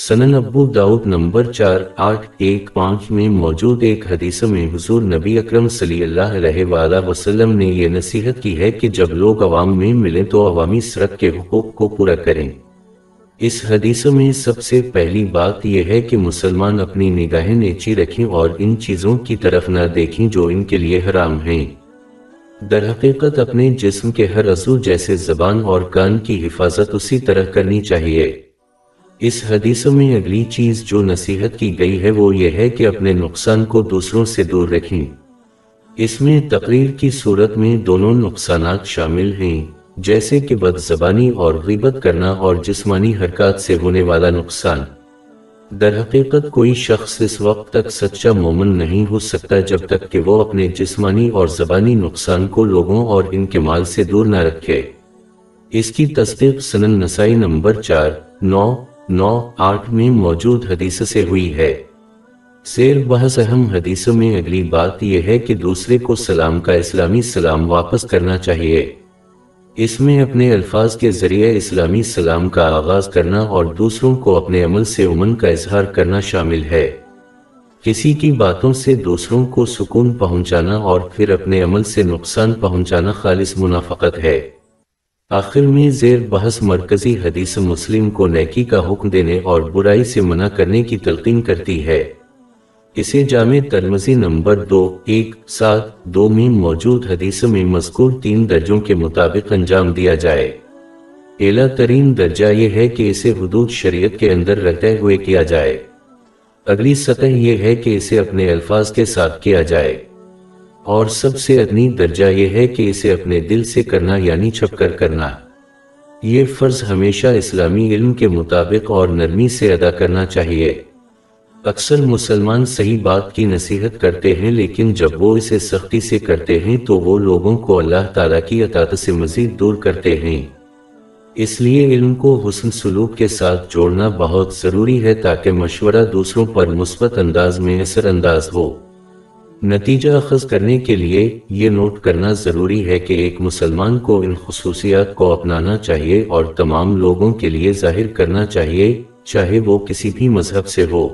سنن ابو داؤد نمبر 4815 میں موجود ایک حدیث میں حضور نبی اکرم صلی اللہ علیہ وآلہ وسلم نے یہ نصیحت کی ہے کہ جب لوگ عوام میں ملیں تو عوامی سرت کے حقوق کو پورا کریں۔ اس حدیث میں سب سے پہلی بات یہ ہے کہ مسلمان اپنی نگاہیں نیچی رکھیں اور ان چیزوں کی طرف نہ دیکھیں جو ان کے لیے حرام ہیں۔ در حقیقت اپنے جسم کے ہر عضو جیسے زبان اور کان کی حفاظت اسی طرح کرنی چاہیے۔ اس حدیث میں اگلی چیز جو نصیحت کی گئی ہے وہ یہ ہے کہ اپنے نقصان کو دوسروں سے دور رکھیں۔ اس میں تقریر کی صورت میں دونوں نقصانات شامل ہیں، جیسے کہ بد زبانی اور غیبت کرنا اور جسمانی حرکات سے ہونے والا نقصان۔ در حقیقت کوئی شخص اس وقت تک سچا مومن نہیں ہو سکتا جب تک کہ وہ اپنے جسمانی اور زبانی نقصان کو لوگوں اور ان کے مال سے دور نہ رکھے۔ اس کی تصدیق سنن نسائی نمبر 4998 میں موجود حدیث سے ہوئی ہے۔ زیر بحث اہم حدیثوں میں اگلی بات یہ ہے کہ دوسرے کو سلام کا اسلامی سلام واپس کرنا چاہیے۔ اس میں اپنے الفاظ کے ذریعے اسلامی سلام کا آغاز کرنا اور دوسروں کو اپنے عمل سے امن کا اظہار کرنا شامل ہے۔ کسی کی باتوں سے دوسروں کو سکون پہنچانا اور پھر اپنے عمل سے نقصان پہنچانا خالص منافقت ہے۔ آخر میں زیر بحث مرکزی حدیث مسلم کو نیکی کا حکم دینے اور برائی سے منع کرنے کی تلقین کرتی ہے۔ اسے جامع ترمذی نمبر 2172 میں موجود حدیث میں مذکور 3 درجوں کے مطابق انجام دیا جائے۔ اعلیٰ ترین درجہ یہ ہے کہ اسے حدود شریعت کے اندر رہتے ہوئے کیا جائے۔ اگلی سطح یہ ہے کہ اسے اپنے الفاظ کے ساتھ کیا جائے، اور سب سے ادنی درجہ یہ ہے کہ اسے اپنے دل سے کرنا یعنی چھپ کر کرنا۔ یہ فرض ہمیشہ اسلامی علم کے مطابق اور نرمی سے ادا کرنا چاہیے۔ اکثر مسلمان صحیح بات کی نصیحت کرتے ہیں لیکن جب وہ اسے سختی سے کرتے ہیں تو وہ لوگوں کو اللہ تعالیٰ کی اطاعت سے مزید دور کرتے ہیں۔ اس لیے علم کو حسن سلوک کے ساتھ جوڑنا بہت ضروری ہے تاکہ مشورہ دوسروں پر مثبت انداز میں اثر انداز ہو۔ نتیجہ اخذ کرنے کے لیے یہ نوٹ کرنا ضروری ہے کہ ایک مسلمان کو ان خصوصیات کو اپنانا چاہیے اور تمام لوگوں کے لیے ظاہر کرنا چاہیے، چاہے وہ کسی بھی مذہب سے ہو۔